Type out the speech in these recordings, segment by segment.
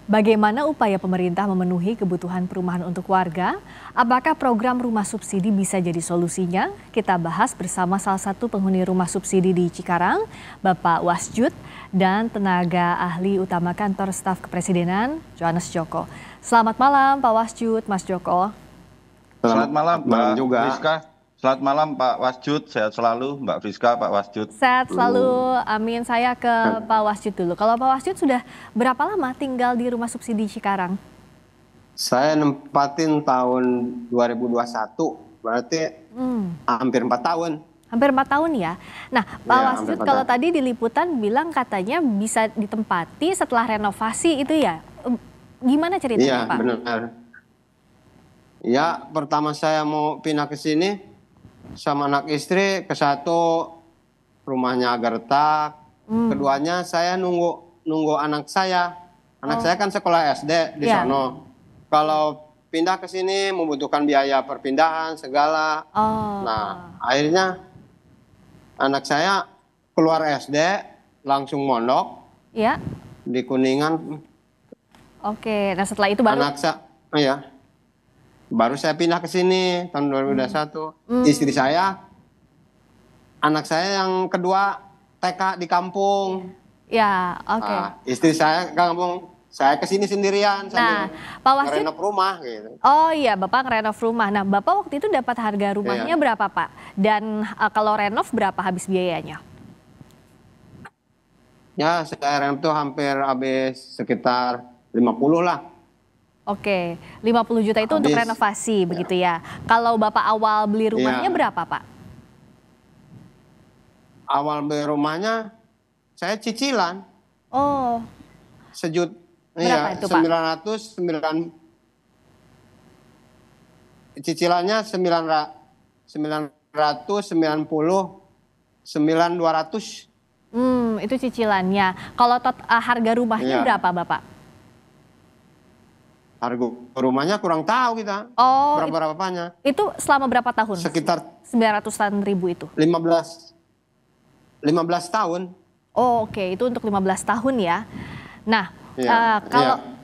Bagaimana upaya pemerintah memenuhi kebutuhan perumahan untuk warga? Apakah program rumah subsidi bisa jadi solusinya? Kita bahas bersama salah satu penghuni rumah subsidi di Cikarang, Bapak Wasjud, dan tenaga ahli utama kantor staf kepresidenan, Johannes Joko. Selamat malam Pak Wasjud, Mas Joko. Selamat malam malam Mbak juga. Friska. Selamat malam Pak Wasjud, sehat selalu Mbak Friska, Pak Wasjud. Sehat selalu, amin. Saya ke Pak Wasjud dulu. Kalau Pak Wasjud sudah berapa lama tinggal di rumah subsidi Cikarang? Saya nempatin tahun 2021, berarti hampir 4 tahun. Hampir 4 tahun ya. Nah, Pak Iya, Wasjud, hampir 4 kalau tahun. tadi di liputan bilang katanya bisa ditempati setelah renovasi itu ya. Gimana ceritanya Iya, Pak? benar. Ya, pertama saya mau pindah ke sini sama anak istri, ke satu rumahnya agak retak. Keduanya saya nunggu anak saya. Anak saya kan sekolah SD di Iya. sono. Kalau pindah ke sini membutuhkan biaya perpindahan segala. Oh. Nah, akhirnya anak saya keluar SD langsung mondok Ya. di Kuningan. Oke. Nah, setelah itu baru Baru saya pindah ke sini tahun 2021. Istri saya, anak saya yang kedua TK di kampung. ya, oke. Istri saya ke kampung, saya ke sini sendirian Nah, sambil Pak Wasjud, ngerenov rumah gitu. oh iya, Bapak ngerenov rumah. Nah, Bapak waktu itu dapat harga rumahnya Iya. berapa, Pak? Dan kalau renov berapa habis biayanya? Ya, saya renov tuh hampir habis sekitar 50 lah. Oke, 50 juta itu untuk Habis. renovasi begitu ya. Kalau Bapak awal beli rumahnya Iya. berapa, Pak? Awal beli rumahnya saya cicilan Oh, Berapa itu, Pak? 900 cicilannya 999.200. itu cicilannya. Kalau harga rumahnya Iya. berapa, Bapak? Harga rumahnya kurang tahu kita. Oh, Berapa-berapanya. itu selama berapa tahun? Sekitar 900-an ribu itu. 15 tahun. Oh, oke, itu untuk 15 tahun ya. Nah, Iya,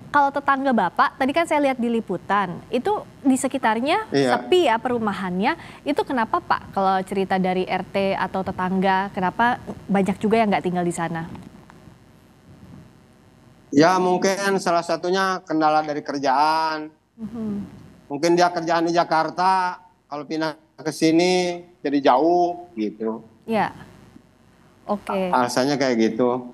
kalau tetangga Bapak, tadi kan saya lihat di liputan, itu di sekitarnya Iya. sepi ya perumahannya. Itu kenapa Pak? Kalau cerita dari RT atau tetangga, kenapa banyak juga yang nggak tinggal di sana? Ya mungkin salah satunya kendala dari kerjaan. Mungkin dia kerjaan di Jakarta, kalau pindah ke sini jadi jauh gitu. Ya, oke. Alasannya kayak gitu.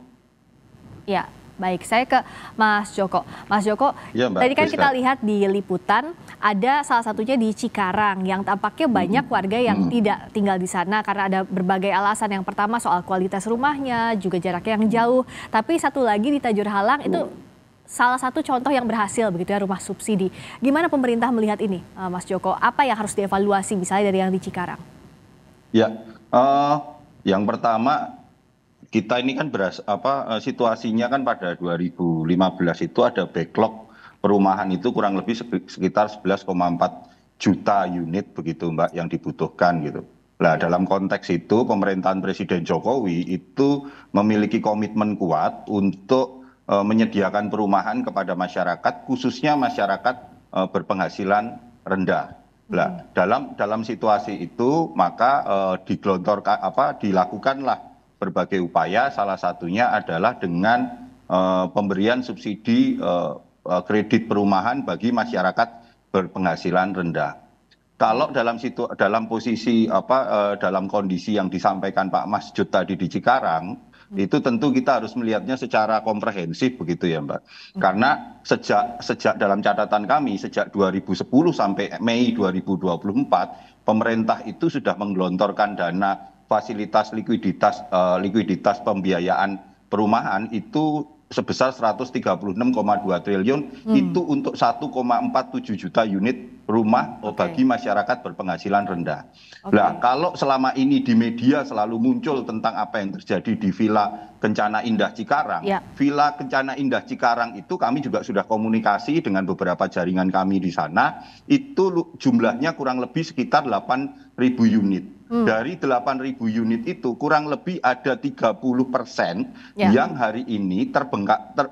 Ya, baik. Saya ke Mas Joko. Mas Joko, Ya, Mbak tadi kan Friska. kita lihat di liputan ada salah satunya di Cikarang yang tampaknya banyak warga yang tidak tinggal di sana karena ada berbagai alasan. Yang pertama soal kualitas rumahnya, juga jaraknya yang jauh. Tapi satu lagi di Tajur Halang itu salah satu contoh yang berhasil begitu ya, rumah subsidi. Gimana pemerintah melihat ini, Mas Joko? Apa yang harus dievaluasi misalnya dari yang di Cikarang? Ya, yang pertama kita ini kan situasinya kan pada 2015 itu ada backlog perumahan itu kurang lebih sekitar 11,4 juta unit begitu Mbak yang dibutuhkan gitu. Nah, dalam konteks itu pemerintahan Presiden Jokowi itu memiliki komitmen kuat untuk menyediakan perumahan kepada masyarakat, khususnya masyarakat berpenghasilan rendah. Nah, dalam situasi itu maka dilakukanlah berbagai upaya, salah satunya adalah dengan pemberian subsidi kredit perumahan bagi masyarakat berpenghasilan rendah. Kalau dalam posisi dalam kondisi yang disampaikan Pak Wasjud tadi di Cikarang, itu tentu kita harus melihatnya secara komprehensif begitu ya Mbak. Karena sejak dalam catatan kami sejak 2010 sampai Mei 2024, pemerintah itu sudah menggelontorkan dana fasilitas likuiditas pembiayaan perumahan itu sebesar 136,2 triliun itu untuk 1,47 juta unit rumah bagi masyarakat berpenghasilan rendah. Nah, kalau selama ini di media selalu muncul tentang apa yang terjadi di Villa Kencana Indah Cikarang, Villa Kencana Indah Cikarang itu kami juga sudah komunikasi dengan beberapa jaringan kami di sana, itu jumlahnya kurang lebih sekitar 8.000 unit. dari 8.000 unit itu kurang lebih ada 30% yang hari ini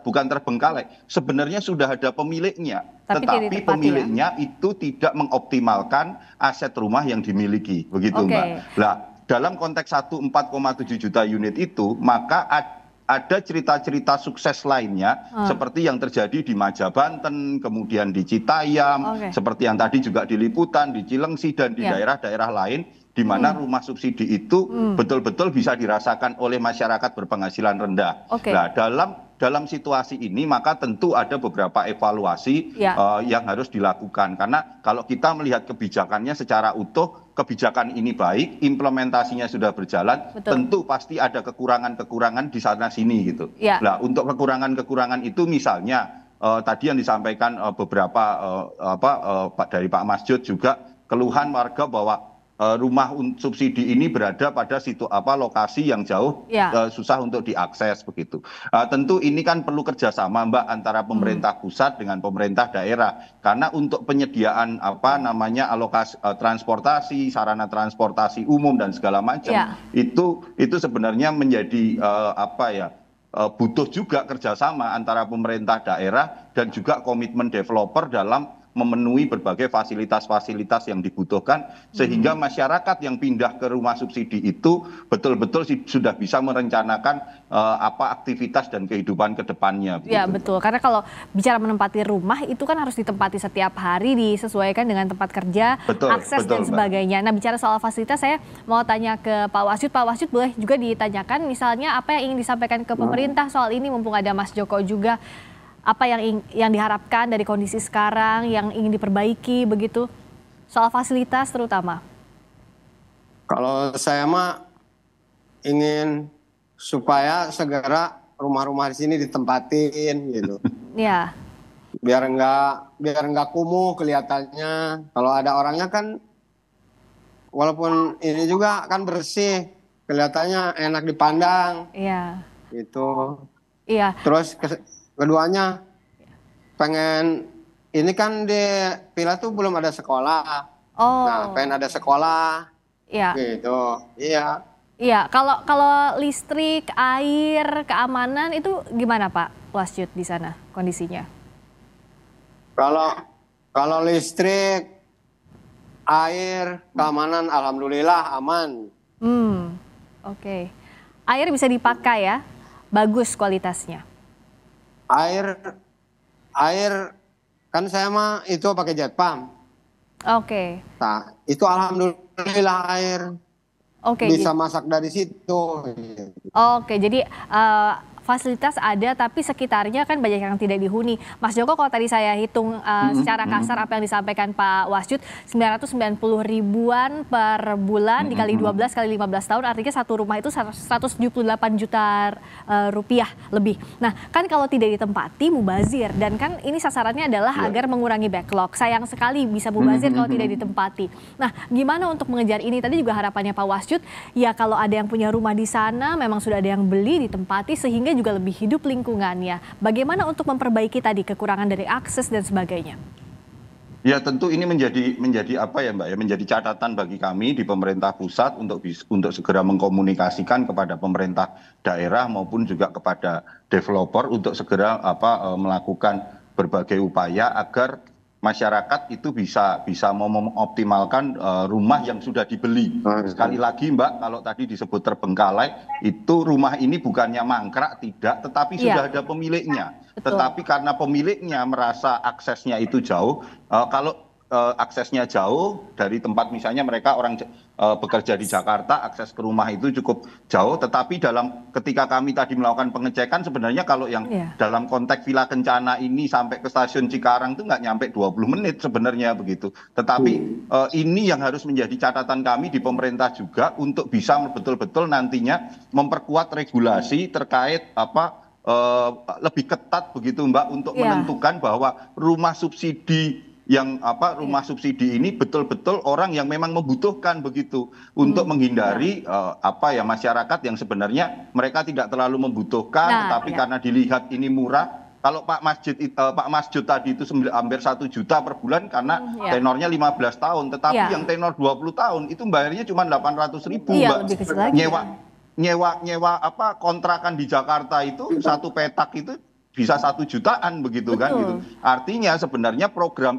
bukan terbengkalai, sebenarnya sudah ada pemiliknya, tetapi pemiliknya itu tidak mengoptimalkan aset rumah yang dimiliki, begitu Mbak. Nah, dalam konteks 4,7 juta unit itu, maka ada cerita-cerita sukses lainnya seperti yang terjadi di Majabanten, kemudian di Citayam, seperti yang tadi juga di Liputan, di Cilengsi, dan di daerah-daerah lain, di mana rumah subsidi itu betul-betul bisa dirasakan oleh masyarakat berpenghasilan rendah. Nah, dalam situasi ini maka tentu ada beberapa evaluasi yang harus dilakukan, karena kalau kita melihat kebijakannya secara utuh, kebijakan ini baik, implementasinya sudah berjalan, tentu pasti ada kekurangan-kekurangan di sana sini gitu. Nah, untuk kekurangan-kekurangan itu misalnya tadi yang disampaikan beberapa dari Pak Masjud juga, keluhan warga bahwa rumah subsidi ini berada pada lokasi yang jauh, susah untuk diakses begitu. Tentu ini kan perlu kerjasama Mbak antara pemerintah pusat dengan pemerintah daerah, karena untuk penyediaan alokasi transportasi, sarana transportasi umum dan segala macam itu sebenarnya menjadi butuh juga kerjasama antara pemerintah daerah dan juga komitmen developer dalam memenuhi berbagai fasilitas-fasilitas yang dibutuhkan, sehingga masyarakat yang pindah ke rumah subsidi itu betul-betul sudah bisa merencanakan aktivitas dan kehidupan ke depannya. Ya betul, karena kalau bicara menempati rumah itu kan harus ditempati setiap hari, disesuaikan dengan tempat kerja, akses dan sebagainya. Nah, bicara soal fasilitas, saya mau tanya ke Pak Wasyud. Pak Wasyud, boleh juga ditanyakan misalnya apa yang ingin disampaikan ke pemerintah soal ini, mumpung ada Mas Joko juga. Apa yang diharapkan dari kondisi sekarang yang ingin diperbaiki begitu, soal fasilitas terutama? Kalau saya mah ingin supaya segera rumah-rumah di sini ditempatin gitu. Ya. Biar enggak kumuh kelihatannya. Kalau ada orangnya kan, walaupun ini juga kan bersih, kelihatannya enak dipandang. Iya. Gitu. Iya. Terus keduanya pengen, ini kan di Villa tuh belum ada sekolah. Nah, pengen ada sekolah. Iya. Gitu. Iya. Iya, kalau listrik, air, keamanan itu gimana Pak Wasyud di sana kondisinya? Kalau listrik, air, keamanan alhamdulillah aman. Oke. Air bisa dipakai ya? Bagus kualitasnya. Air kan saya mah itu pakai jet pump. Nah, itu alhamdulillah air. Bisa masak dari situ. Jadi fasilitas ada, tapi sekitarnya kan banyak yang tidak dihuni. Mas Joko, kalau tadi saya hitung secara kasar apa yang disampaikan Pak Wasyud, 990 ribuan per bulan dikali 12 kali 15 tahun, artinya satu rumah itu 178 juta rupiah lebih. Nah, kan kalau tidak ditempati mubazir, dan kan ini sasarannya adalah agar mengurangi backlog. Sayang sekali bisa mubazir kalau tidak ditempati. Nah, gimana untuk mengejar ini? Tadi juga harapannya Pak Wasyud, ya kalau ada yang punya rumah di sana, memang sudah ada yang beli, ditempati, sehingga juga lebih hidup lingkungannya. Bagaimana untuk memperbaiki tadi kekurangan dari akses dan sebagainya? Ya, tentu ini menjadi apa ya Mbak ya, menjadi catatan bagi kami di pemerintah pusat untuk segera mengkomunikasikan kepada pemerintah daerah maupun juga kepada developer untuk segera melakukan berbagai upaya agar masyarakat itu bisa mengoptimalkan rumah yang sudah dibeli. Sekali lagi Mbak, kalau tadi disebut terbengkalai, itu rumah ini bukannya mangkrak, tidak, tetapi sudah ada pemiliknya. Tetapi karena pemiliknya merasa aksesnya itu jauh, kalau aksesnya jauh dari tempat, misalnya mereka orang bekerja di Jakarta, akses ke rumah itu cukup jauh, tetapi ketika kami tadi melakukan pengecekan, sebenarnya kalau yang dalam konteks Villa Kencana ini sampai ke stasiun Cikarang itu nggak nyampe 20 menit sebenarnya begitu. Tetapi ini yang harus menjadi catatan kami di pemerintah juga untuk bisa betul-betul nantinya memperkuat regulasi terkait lebih ketat begitu Mbak, untuk menentukan bahwa rumah subsidi rumah subsidi ini betul-betul orang yang memang membutuhkan begitu, untuk menghindari masyarakat yang sebenarnya mereka tidak terlalu membutuhkan, tetapi karena dilihat ini murah, kalau Pak Masjud tadi itu hampir 1 juta per bulan karena tenornya 15 tahun, tetapi yang tenor 20 tahun itu bayarnya cuma 800.000, Mbak. Lebih kecil lagi. Nyewa apa kontrakan di Jakarta itu satu petak itu bisa 1 jutaan begitu. Betul. Kan gitu. Artinya sebenarnya program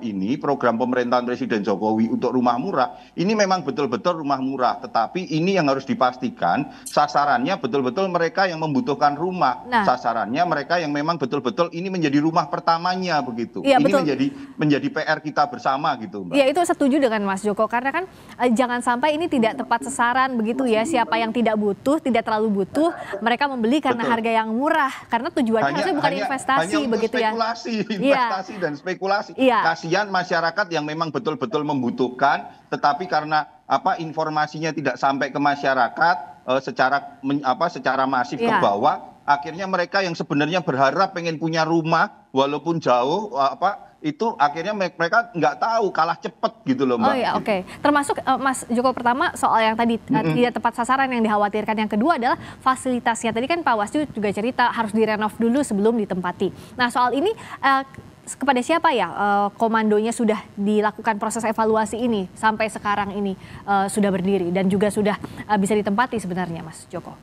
pemerintahan Presiden Jokowi untuk rumah murah ini memang betul-betul rumah murah, tetapi ini yang harus dipastikan sasarannya betul-betul mereka yang membutuhkan rumah. Sasarannya mereka yang memang betul-betul ini menjadi rumah pertamanya begitu. Ini betul. menjadi PR kita bersama gitu, Mbak. Ya, itu setuju dengan Mas Joko, karena kan jangan sampai ini tidak tepat sasaran begitu ya. Siapa yang tidak butuh, tidak terlalu butuh, mereka membeli karena harga yang murah, karena tujuannya harusnya bukan investasi hanya begitu spekulasi, ya. Investasi dan spekulasi. Kasihan masyarakat yang memang betul-betul membutuhkan, tetapi karena informasinya tidak sampai ke masyarakat secara masif ke bawah, akhirnya mereka yang sebenarnya berharap pengen punya rumah walaupun jauh itu akhirnya mereka nggak tahu, kalah cepet gitu loh, Mbak. Oh ya, oke. Termasuk Mas Joko, pertama soal yang tadi tidak tepat sasaran yang dikhawatirkan. Yang kedua adalah fasilitasnya. Tadi kan Pak Wasju juga cerita harus direnov dulu sebelum ditempati. Nah, soal ini kepada siapa ya komandonya sudah dilakukan proses evaluasi ini sampai sekarang ini sudah berdiri dan juga sudah bisa ditempati sebenarnya, Mas Joko?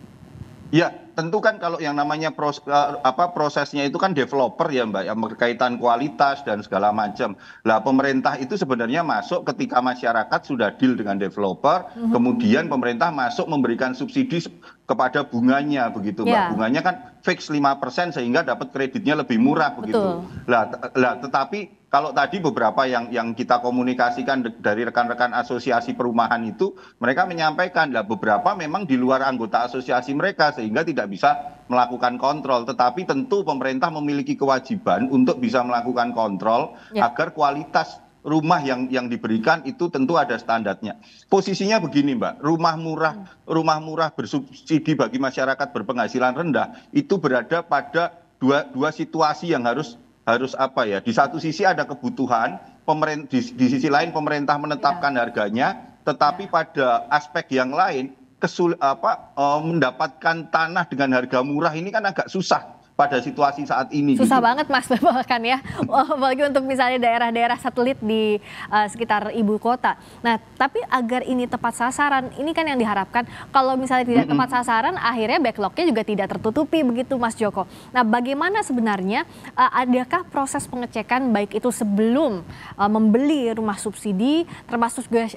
Ya, tentu kan kalau yang namanya prosesnya itu kan developer ya, Mbak, yang berkaitan kualitas dan segala macam. Lah pemerintah itu sebenarnya masuk ketika masyarakat sudah deal dengan developer, kemudian pemerintah masuk memberikan subsidi kepada bunganya begitu, Mbak. Bunganya kan fix 5% sehingga dapat kreditnya lebih murah begitu. Lah tetapi kalau tadi beberapa yang kita komunikasikan dari rekan-rekan asosiasi perumahan itu, mereka menyampaikan lah beberapa memang di luar anggota asosiasi mereka sehingga tidak bisa melakukan kontrol. Tetapi tentu pemerintah memiliki kewajiban untuk bisa melakukan kontrol agar kualitas rumah yang diberikan itu tentu ada standarnya. Posisinya begini, Mbak, rumah murah bersubsidi bagi masyarakat berpenghasilan rendah itu berada pada dua situasi yang harus di satu sisi ada kebutuhan, di sisi lain pemerintah menetapkan harganya, tetapi pada aspek yang lain mendapatkan tanah dengan harga murah ini kan agak susah pada situasi saat ini. Susah banget, Mas, bahkan ya, apalagi untuk misalnya daerah-daerah satelit di sekitar ibu kota. Nah, tapi agar ini tepat sasaran, ini kan yang diharapkan. Kalau misalnya tidak tepat sasaran, akhirnya backlognya juga tidak tertutupi begitu, Mas Joko. Nah, bagaimana sebenarnya, adakah proses pengecekan baik itu sebelum membeli rumah subsidi, termasuk juga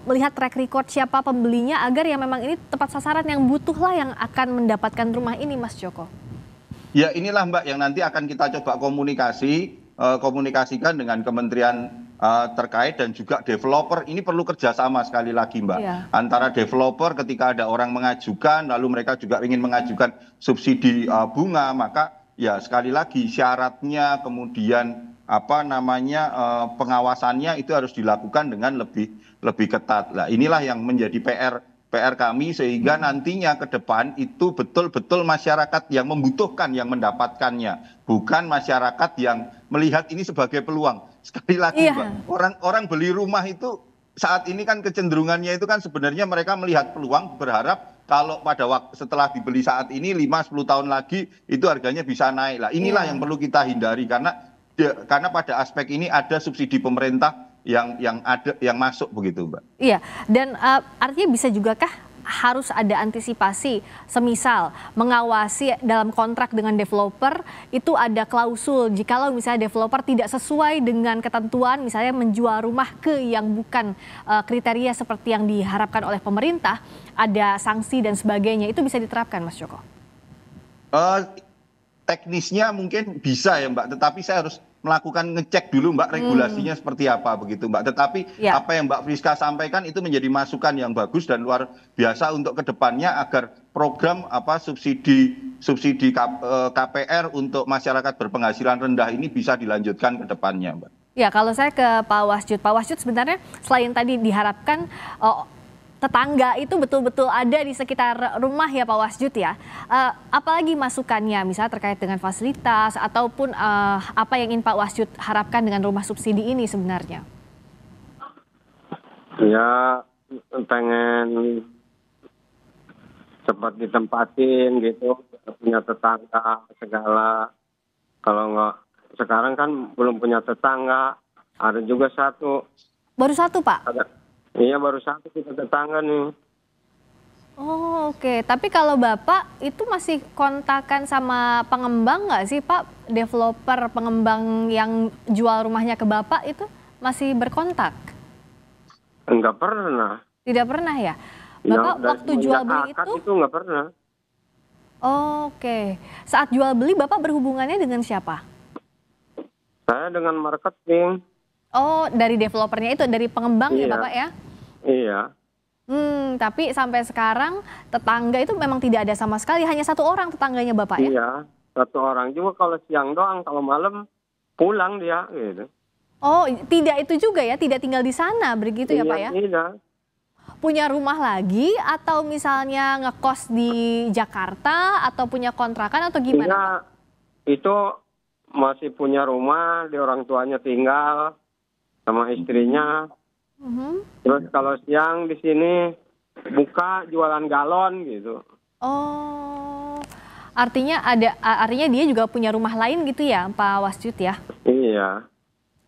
melihat track record siapa pembelinya, agar yang memang ini tepat sasaran, yang butuhlah yang akan mendapatkan rumah ini, Mas Joko? Ya, inilah, Mbak, yang nanti akan kita coba komunikasikan dengan kementerian terkait dan juga developer. Ini perlu kerjasama sekali lagi, Mbak, antara developer ketika ada orang mengajukan lalu mereka juga ingin mengajukan subsidi bunga, maka ya sekali lagi syaratnya kemudian pengawasannya itu harus dilakukan dengan lebih ketat. Nah, inilah yang menjadi PR kami sehingga nantinya ke depan itu betul-betul masyarakat yang membutuhkan yang mendapatkannya, bukan masyarakat yang melihat ini sebagai peluang. Sekali lagi, Mbak, orang beli rumah itu saat ini kan kecenderungannya itu kan sebenarnya mereka melihat peluang, berharap kalau setelah dibeli saat ini 5-10 tahun lagi itu harganya bisa naik. Lah inilah yang perlu kita hindari karena pada aspek ini ada subsidi pemerintah yang masuk begitu, Mbak. Iya, dan artinya bisa juga kah harus ada antisipasi, semisal mengawasi dalam kontrak dengan developer itu ada klausul jikalau misalnya developer tidak sesuai dengan ketentuan, misalnya menjual rumah ke yang bukan kriteria seperti yang diharapkan oleh pemerintah, ada sanksi dan sebagainya, itu bisa diterapkan, Mas Joko? Teknisnya mungkin bisa ya, Mbak, tetapi saya harus melakukan ngecek dulu, Mbak, regulasinya seperti apa begitu, Mbak. Tetapi apa yang Mbak Friska sampaikan itu menjadi masukan yang bagus dan luar biasa untuk kedepannya agar program subsidi KPR untuk masyarakat berpenghasilan rendah ini bisa dilanjutkan ke depannya, Mbak. Ya, kalau saya ke Pak Wasjud sebenarnya selain tadi diharapkan tetangga itu betul-betul ada di sekitar rumah ya Pak Wasjud ya. Apalagi masukannya misalnya terkait dengan fasilitas ataupun apa yang ingin Pak Wasjud harapkan dengan rumah subsidi ini sebenarnya? Ya pengen cepat ditempatin gitu, punya tetangga segala. Kalau nggak, sekarang kan belum punya tetangga. Ada juga satu. Baru satu, Pak? Iya, baru satu kita tetangga nih. Oh, oke. Tapi kalau Bapak itu masih kontakan sama pengembang nggak sih, Pak? Developer, pengembang yang jual rumahnya ke Bapak itu masih berkontak? Enggak pernah. Tidak pernah ya? Ya, Bapak waktu jual beli akad itu? nggak pernah. Oke. Saat jual beli Bapak berhubungannya dengan siapa? Saya dengan marketing. Oh, dari developernya itu, dari pengembang ya Iya. Bapak ya? Iya. Tapi sampai sekarang tetangga itu memang tidak ada sama sekali, hanya satu orang tetangganya Bapak ya? Iya. Satu orang juga kalau siang doang, kalau malam pulang dia gitu. Oh, tidak itu juga ya, tidak tinggal di sana begitu ya Iya, Pak ya? tidak. Punya rumah lagi atau misalnya ngekos di Jakarta atau punya kontrakan atau gimana? Iya, itu masih punya rumah, di orang tuanya tinggal sama istrinya. Terus kalau siang di sini buka jualan galon gitu. Oh, artinya dia juga punya rumah lain gitu ya, Pak Wasyut ya? Iya.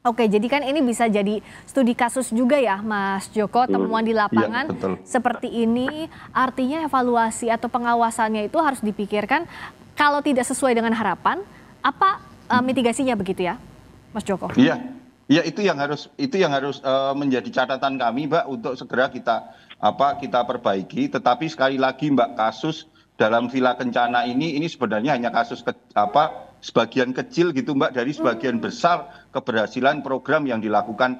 Oke, jadi kan ini bisa jadi studi kasus juga ya, Mas Joko, temuan di lapangan Iya, betul. seperti ini. Artinya evaluasi atau pengawasannya itu harus dipikirkan. Kalau tidak sesuai dengan harapan, apa mitigasinya begitu ya, Mas Joko? Iya, iya itu yang harus menjadi catatan kami, Mbak, untuk segera kita perbaiki. Tetapi sekali lagi, Mbak, kasus dalam Villa Kencana ini sebenarnya hanya kasus sebagian kecil gitu, Mbak, dari sebagian besar keberhasilan program yang dilakukan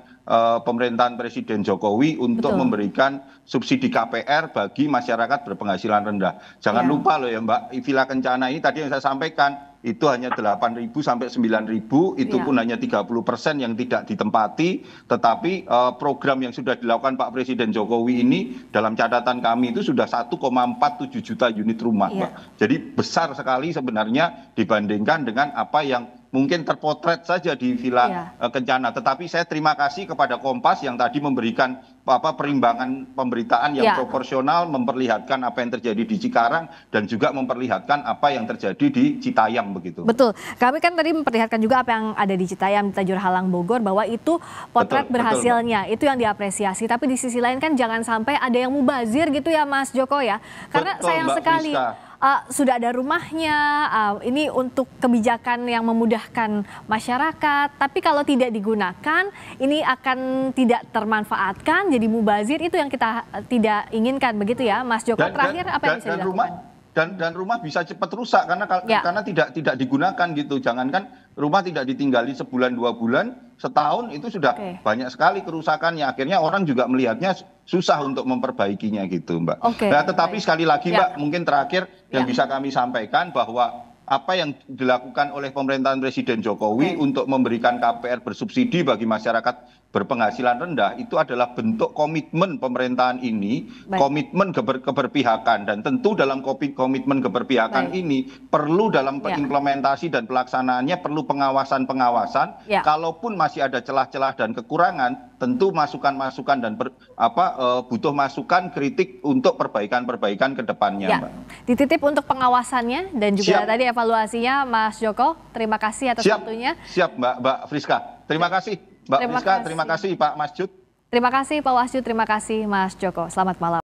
pemerintahan Presiden Jokowi untuk memberikan subsidi KPR bagi masyarakat berpenghasilan rendah. Jangan lupa loh ya, Mbak, Villa Kencana ini tadi yang saya sampaikan itu hanya 8.000 sampai 9.000, itu pun hanya 30% yang tidak ditempati. Tetapi program yang sudah dilakukan Pak Presiden Jokowi ini dalam catatan kami itu sudah 1,47 juta unit rumah, Mbak. Jadi besar sekali sebenarnya dibandingkan dengan apa yang mungkin terpotret saja di Villa Kencana. Tetapi saya terima kasih kepada Kompas yang tadi memberikan perimbangan pemberitaan yang proporsional, memperlihatkan apa yang terjadi di Cikarang dan juga memperlihatkan apa yang terjadi di Citayam begitu. Betul. Kami kan tadi memperlihatkan juga apa yang ada di Citayam, di Tajur Halang Bogor, bahwa itu potret berhasilnya, itu yang diapresiasi. Tapi di sisi lain kan jangan sampai ada yang mubazir gitu ya, Mas Joko ya. Karena sayang sekali. Sudah ada rumahnya, ini untuk kebijakan yang memudahkan masyarakat, tapi kalau tidak digunakan, ini akan tidak termanfaatkan, jadi mubazir, itu yang kita tidak inginkan, begitu ya, Mas Joko. Terakhir, apa yang bisa dilakukan? Dan rumah bisa cepat rusak karena tidak digunakan gitu. Jangankan rumah tidak ditinggali sebulan 2 bulan, setahun itu sudah banyak sekali kerusakannya. Akhirnya orang juga melihatnya susah untuk memperbaikinya gitu, Mbak. Nah, tetapi sekali lagi, Mbak, mungkin terakhir yang bisa kami sampaikan bahwa apa yang dilakukan oleh pemerintahan Presiden Jokowi untuk memberikan KPR bersubsidi bagi masyarakat berpenghasilan rendah itu adalah bentuk komitmen pemerintahan ini, komitmen keberpihakan, dan tentu dalam komitmen keberpihakan ini perlu dalam implementasi dan pelaksanaannya perlu pengawasan. Kalaupun masih ada celah-celah dan kekurangan, tentu masukan-masukan dan butuh masukan kritik untuk perbaikan-perbaikan ke depannya, Mbak. Dititip untuk pengawasannya dan juga tadi evaluasinya, Mas Joko. Terima kasih atas waktunya. Siap, Mbak Friska. Terima kasih, Mbak Friska. Terima kasih, Pak Masjud. Terima kasih, Pak Wasyut. Terima kasih, Mas Joko. Selamat malam.